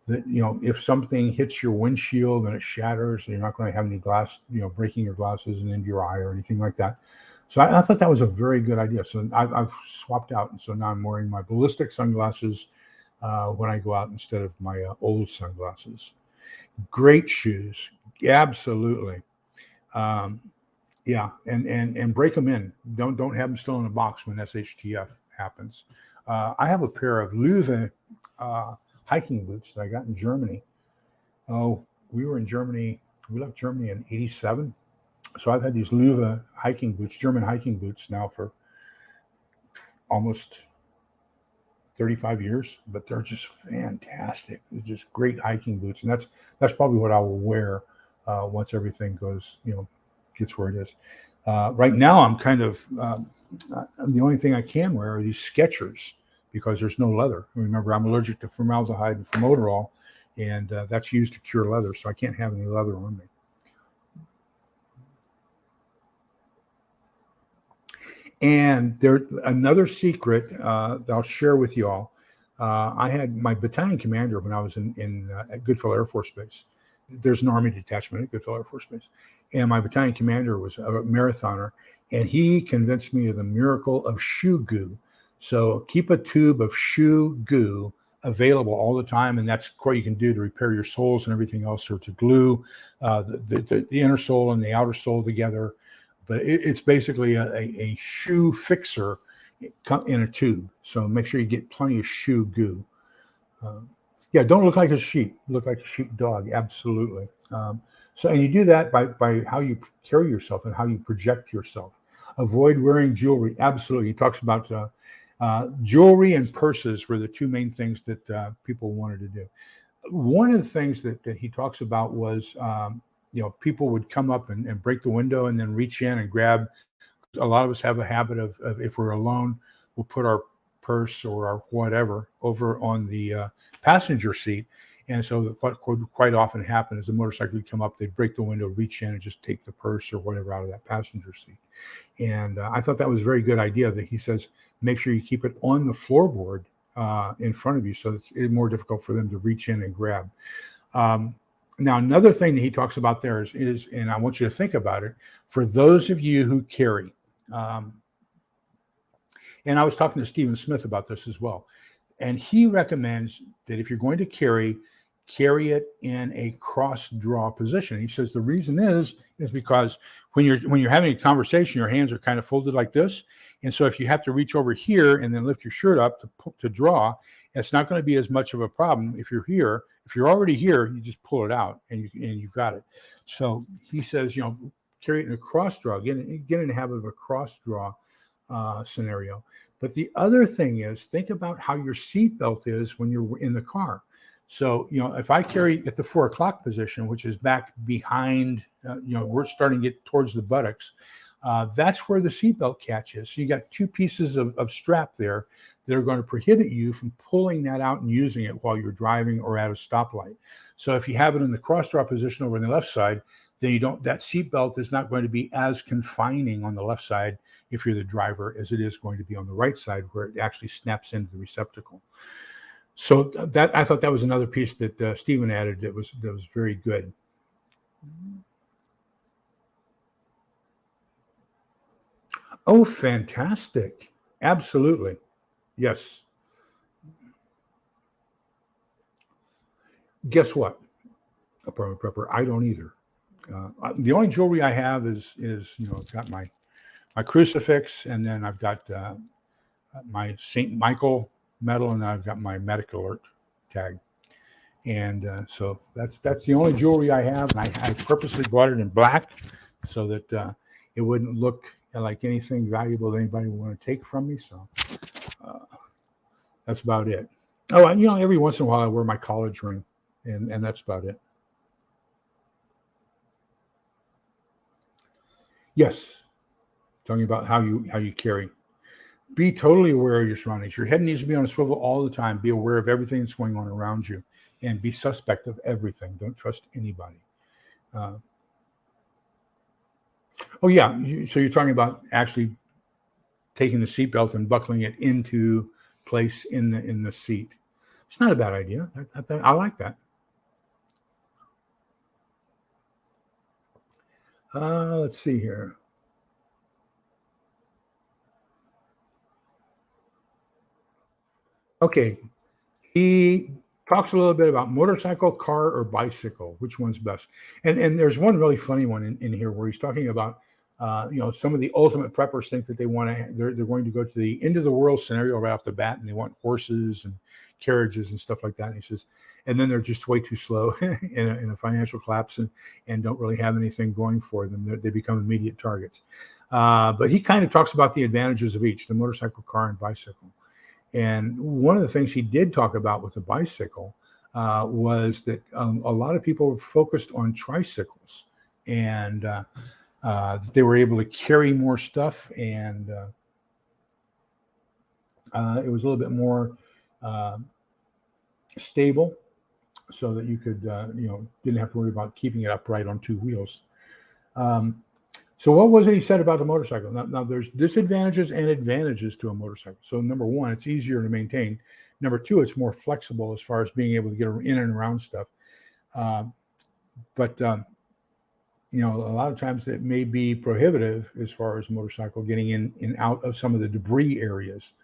that if something hits your windshield and it shatters, you're not going to have any glass breaking your glasses and into your eye or anything like that. So I thought that was a very good idea. So I've swapped out, and so now I'm wearing my ballistic sunglasses when I go out instead of my old sunglasses. Great shoes, absolutely. Yeah, and break them in. Don't have them still in a box when SHTF happens. I have a pair of Löwe hiking boots that I got in Germany. Oh, we were in Germany. We left Germany in '87. So I've had these Löwe hiking boots, German hiking boots now for almost 35 years, but they're just fantastic. They're just great hiking boots. And that's probably what I will wear once everything goes, gets where it is. Right now, I'm kind of, the only thing I can wear are these Skechers because there's no leather. Remember, I'm allergic to formaldehyde and formoterol, and that's used to cure leather, so I can't have any leather on me. And there, another secret that I'll share with you all. I had my battalion commander when I was at Goodfellow Air Force Base. There's an Army detachment at Goodfellow Air Force Base, and my battalion commander was a marathoner, and he convinced me of the miracle of shoe goo. So keep a tube of shoe goo available all the time, and that's what you can do to repair your soles and everything else, or to glue the inner sole and the outer sole together. But it's basically a shoe fixer in a tube. So make sure you get plenty of shoe goo. Yeah, don't look like a sheep. Look like a sheepdog. Absolutely. And you do that by how you carry yourself and how you project yourself. Avoid wearing jewelry. Absolutely. He talks about jewelry and purses were the two main things that people wanted to do. One of the things that he talks about was people would come up and break the window and then reach in and grab. A lot of us have a habit of if we're alone, we'll put our purse or our whatever over on the passenger seat. And so what would quite often happen is the motorcycle would come up, they'd break the window, reach in and just take the purse or whatever out of that passenger seat. And I thought that was a very good idea that he says, make sure you keep it on the floorboard in front of you so it's more difficult for them to reach in and grab. Now, another thing that he talks about there is, and I want you to think about it, for those of you who carry, and I was talking to Stephen Smith about this as well, and he recommends that if you're going to carry it in a cross draw position. He says the reason is because when you're having a conversation, your hands are kind of folded like this, and so if you have to reach over here and then lift your shirt up to draw, it's not going to be as much of a problem if you're here. If you're already here, you just pull it out and you've got it. So he says, carry it in a cross draw. Get in the habit of a cross draw scenario. But the other thing is, think about how your seatbelt is when you're in the car. So, if I carry at the 4 o'clock position, which is back behind, we're starting to get towards the buttocks. That's where the seatbelt catch is. So you got two pieces of strap there that are going to prohibit you from pulling that out and using it while you're driving or at a stoplight. So if you have it in the cross draw position over on the left side, then that seatbelt is not going to be as confining on the left side if you're the driver as it is going to be on the right side where it actually snaps into the receptacle. So that I thought that was another piece that Stephen added that was very good. Oh, fantastic. Absolutely. Yes. Guess what? A prepper. I don't either. The only jewelry I have is I've got my crucifix, and then I've got my St. Michael medal, and I've got my medical alert tag. And so that's the only jewelry I have. And I purposely bought it in black so that it wouldn't look like anything valuable that anybody would want to take from me. So that's about it. Oh, every once in a while I wear my college ring, and that's about it. Yes, talking about how you carry. Be totally aware of your surroundings. Your head needs to be on a swivel all the time. Be aware of everything that's going on around you, and be suspect of everything. Don't trust anybody. Oh yeah, so you're talking about actually taking the seatbelt and buckling it into place in the seat. It's not a bad idea. I like that. Let's see here. Okay, he talks a little bit about motorcycle, car, or bicycle. Which one's best? And there's one really funny one in here where he's talking about Some of the ultimate preppers think that they're going to go to the end of the world scenario right off the bat, and they want horses and carriages and stuff like that. And he says, and then they're just way too slow in a financial collapse and don't really have anything going for them. They become immediate targets. But he kind of talks about the advantages of each, the motorcycle, car, and bicycle. And one of the things he did talk about with the bicycle was that a lot of people were focused on tricycles, and they were able to carry more stuff, and it was a little bit more stable, so that you could, didn't have to worry about keeping it upright on two wheels. So what was it he said about the motorcycle? Now there's disadvantages and advantages to a motorcycle. So number one, it's easier to maintain. Number two, it's more flexible as far as being able to get in and around stuff. But a lot of times it may be prohibitive as far as motorcycle getting in and out of some of the debris areas.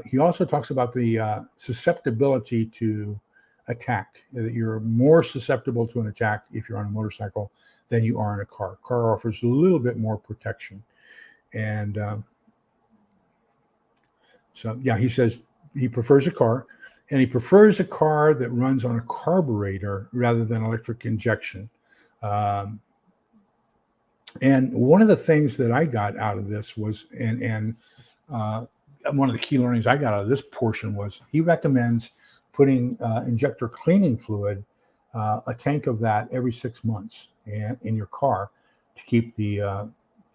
He also talks about the susceptibility to attack, that you're more susceptible to an attack if you're on a motorcycle than you are in a car. Car offers a little bit more protection. And he says he prefers a car, and he prefers a car that runs on a carburetor rather than electric injection. And one of the things that I got out of this was, and one of the key learnings I got out of this portion was, he recommends putting injector cleaning fluid, a tank of that every 6 months in your car, to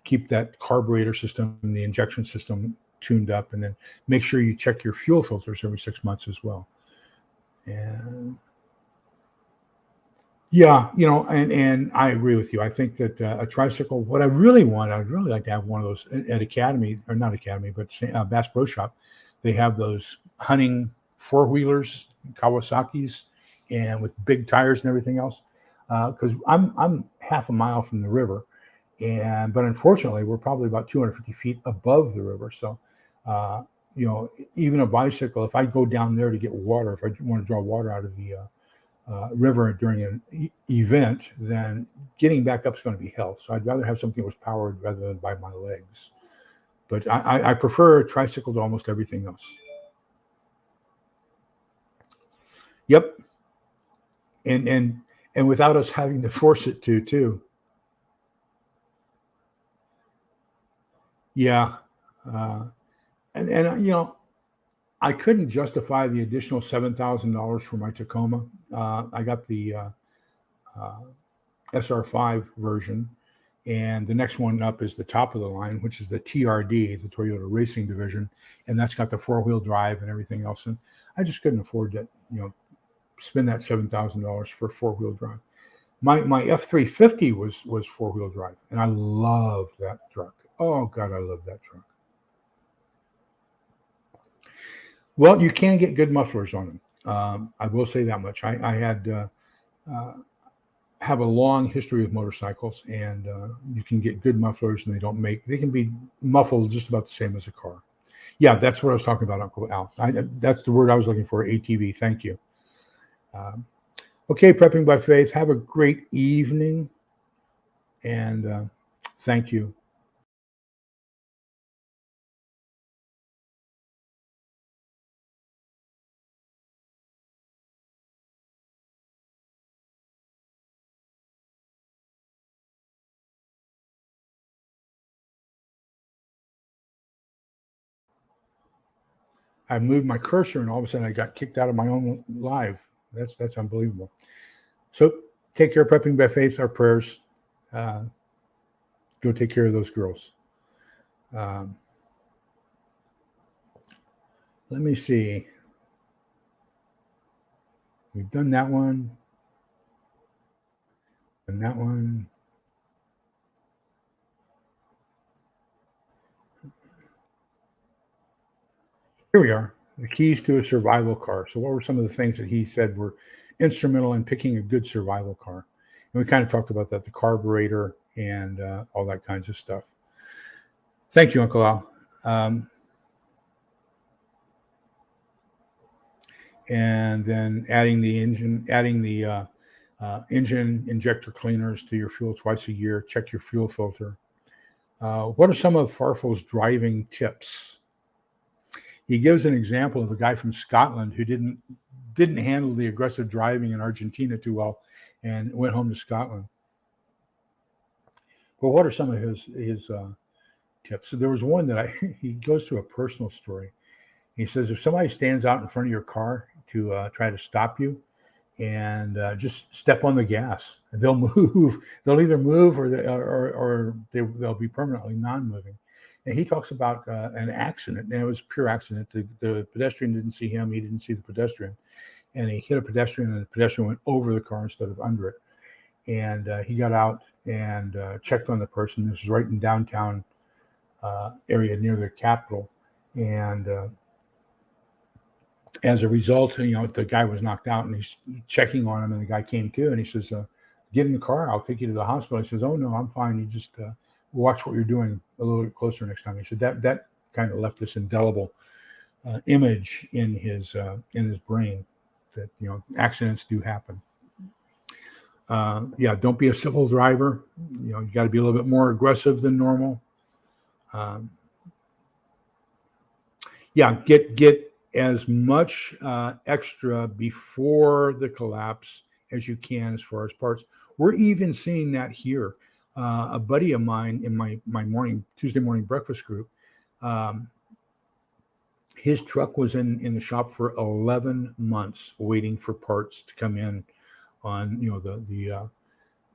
keep that carburetor system and the injection system tuned up, and then make sure you check your fuel filters every 6 months as well. And and I agree with you. I think that a tricycle, what I'd really like to have one of those at Academy, or not Academy, but Bass Pro Shop. They have those hunting four-wheelers, Kawasaki's, and with big tires and everything else. Because I'm half a mile from the river, but unfortunately we're probably about 250 feet above the river. So, even a bicycle, if I go down there to get water, if I want to draw water out of the river during an event, then getting back up is going to be hell. So I'd rather have something that was powered rather than by my legs. But I prefer a tricycle to almost everything else. Yep. And without us having to force it too. Yeah. I couldn't justify the additional $7,000 for my Tacoma. I got the SR5 version, and the next one up is the top of the line, which is the TRD, the Toyota Racing Division, and that's got the four-wheel drive and everything else. And I just couldn't afford to, spend that $7,000 for four-wheel drive. My F350 was four-wheel drive, and I loved that truck. Oh God, I love that truck. Well, you can get good mufflers on them. I will say that much. I had have a long history with motorcycles, and you can get good mufflers, and they can be muffled just about the same as a car. Yeah, that's what I was talking about, Uncle Al. That's the word I was looking for, ATV. Thank you. Okay, Prepping by Faith. Have a great evening, and thank you. I moved my cursor, and all of a sudden I got kicked out of my own live. That's unbelievable. So take care, Prepping by Faith. Our prayers. Go take care of those girls. Let me see. We've done that one. And that one. Here we are. The keys to a survival car. So what were some of the things that he said were instrumental in picking a good survival car? And we kind of talked about that, the carburetor and all that kinds of stuff. Thank you, Uncle Al. And then adding the engine injector cleaners to your fuel twice a year. Check your fuel filter. What are some of Ferfal's driving tips? He gives an example of a guy from Scotland who didn't handle the aggressive driving in Argentina too well and went home to Scotland. Well, what are some of his tips? So there was one that he goes to a personal story. He says if somebody stands out in front of your car to try to stop you, and just step on the gas, they'll move. They'll either move or they'll be permanently non-moving. And he talks about an accident, and it was a pure accident. The pedestrian didn't see him; he didn't see the pedestrian, and he hit a pedestrian, and the pedestrian went over the car instead of under it. And he got out and checked on the person. This was right in downtown area near the Capitol, and as a result, the guy was knocked out, and he's checking on him, and the guy came to, and he says, "Get in the car. I'll take you to the hospital." He says, "Oh no, I'm fine. You just watch what you're doing a little bit closer next time." He said that kind of left this indelible image in his brain that accidents do happen. Don't be a simple driver. You got to be a little bit more aggressive than normal. Get as much extra before the collapse as you can as far as parts. We're even seeing that here. A buddy of mine in my Tuesday morning breakfast group, his truck was in the shop for 11 months waiting for parts to come in on the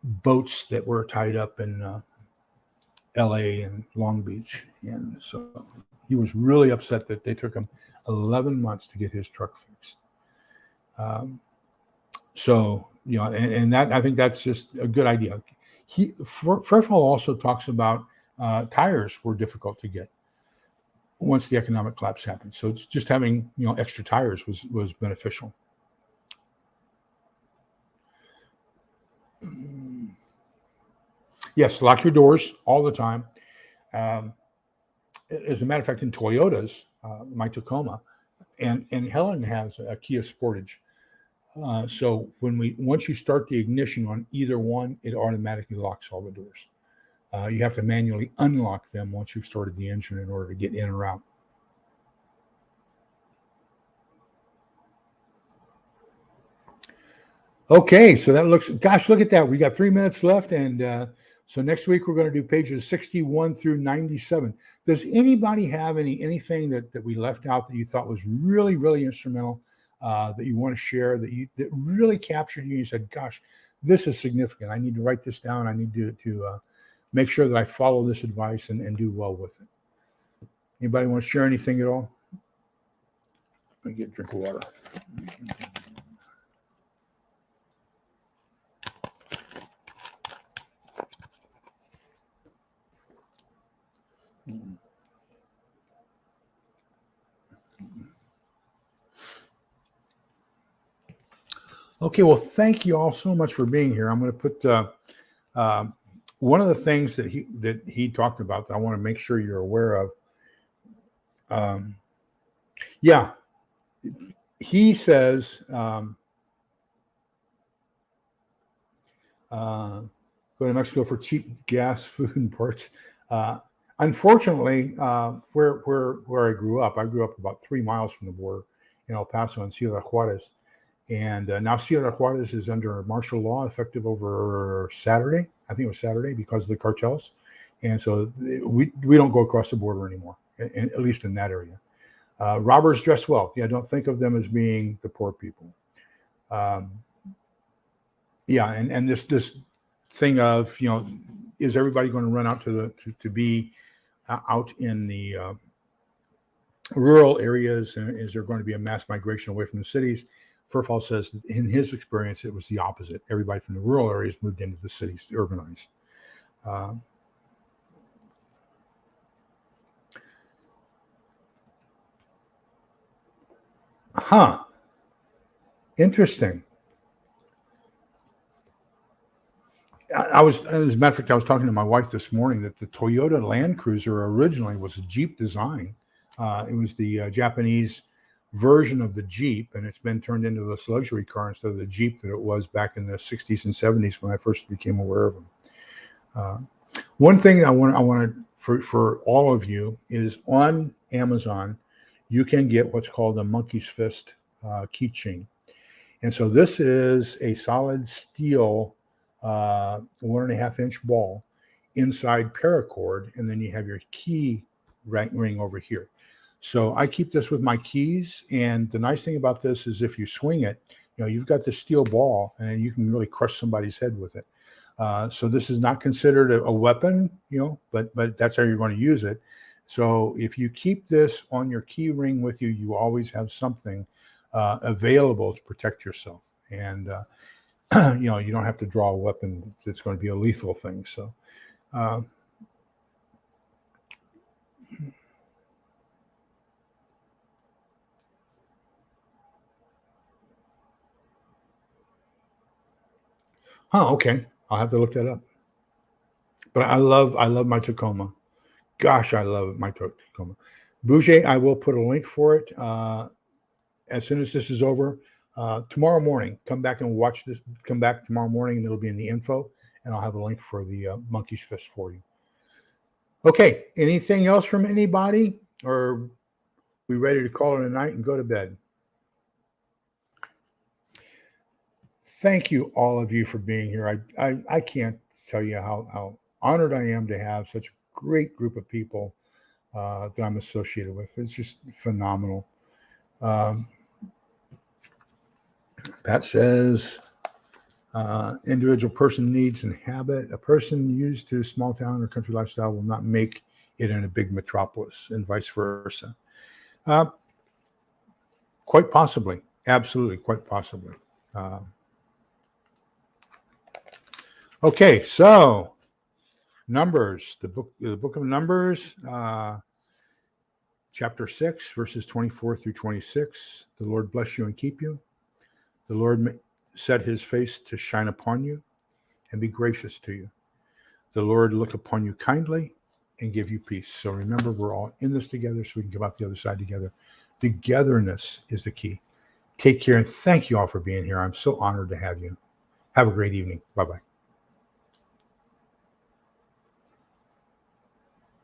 boats that were tied up in LA and Long Beach. And so he was really upset that they took him 11 months to get his truck fixed. And that, I think that's just a good idea. Ferfal also talks about tires were difficult to get once the economic collapse happened. So it's just having extra tires was beneficial. Yes, lock your doors all the time. As a matter of fact, in Toyotas, my Tacoma, and Helen has a Kia Sportage. So once you start the ignition on either one, it automatically locks all the doors. You have to manually unlock them once you've started the engine in order to get in or out. Okay, so that looks, gosh, look at that. We got 3 minutes left. And so next week, we're going to do pages 61 through 97. Does anybody have anything that we left out that you thought was really, really instrumental, that you want to share, that really captured you? You said, gosh, this is significant. I need to write this down. I need to make sure that I follow this advice and do well with it. Anybody want to share anything at all? Let me get a drink of water. Okay, well, thank you all so much for being here. I'm going to put one of the things that he talked about that I want to make sure you're aware of. He says, go to Mexico for cheap gas, food, and parts. Unfortunately, where I grew up about 3 miles from the border in El Paso and Ciudad Juarez. And now Ciudad Juarez is under martial law effective over Saturday. I think it was Saturday because of the cartels. And so we don't go across the border anymore, at least in that area. Robbers dress well. Yeah, don't think of them as being the poor people. And this thing of, is everybody going to run out to be out in the rural areas? And is there going to be a mass migration away from the cities? Ferfal says that in his experience, it was the opposite. Everybody from the rural areas moved into the cities, urbanized. Interesting. As a matter of fact, I was talking to my wife this morning that the Toyota Land Cruiser originally was a Jeep design. It was the Japanese version of the Jeep, and it's been turned into this luxury car instead of the Jeep that it was back in the 60s and 70s when I first became aware of them. One thing I want to for all of you is on Amazon. You can get what's called a monkey's fist keychain. And so this is a solid steel 1.5-inch ball inside paracord, and then you have your key ring over here. So I keep this with my keys, and the nice thing about this is if you swing it, you've got this steel ball, and you can really crush somebody's head with it. So this is not considered a weapon, but that's how you're going to use it. So if you keep this on your key ring with you, you always have something available to protect yourself, and you don't have to draw a weapon that's going to be a lethal thing. So okay, I'll have to look that up. But I love my Tacoma. Gosh, I love my Tacoma. Bouger, I will put a link for it as soon as this is over. Tomorrow morning, come back and watch this. Come back tomorrow morning, and it'll be in the info, and I'll have a link for the monkey's fist for you. Okay, anything else from anybody, or we ready to call it a night and go to bed? Thank you, all of you, for being here. I can't tell you how honored I am to have such a great group of people that I'm associated with. It's just phenomenal. Pat says, individual person needs and habit. A person used to small town or country lifestyle will not make it in a big metropolis, and vice versa. Quite possibly. Absolutely, quite possibly. Okay, so Numbers, the book of Numbers, chapter 6, verses 24 through 26. The Lord bless you and keep you. The Lord set his face to shine upon you and be gracious to you. The Lord look upon you kindly and give you peace. So remember, we're all in this together, so we can come out the other side together. Togetherness is the key. Take care, and thank you all for being here. I'm so honored to have you. Have a great evening. Bye-bye.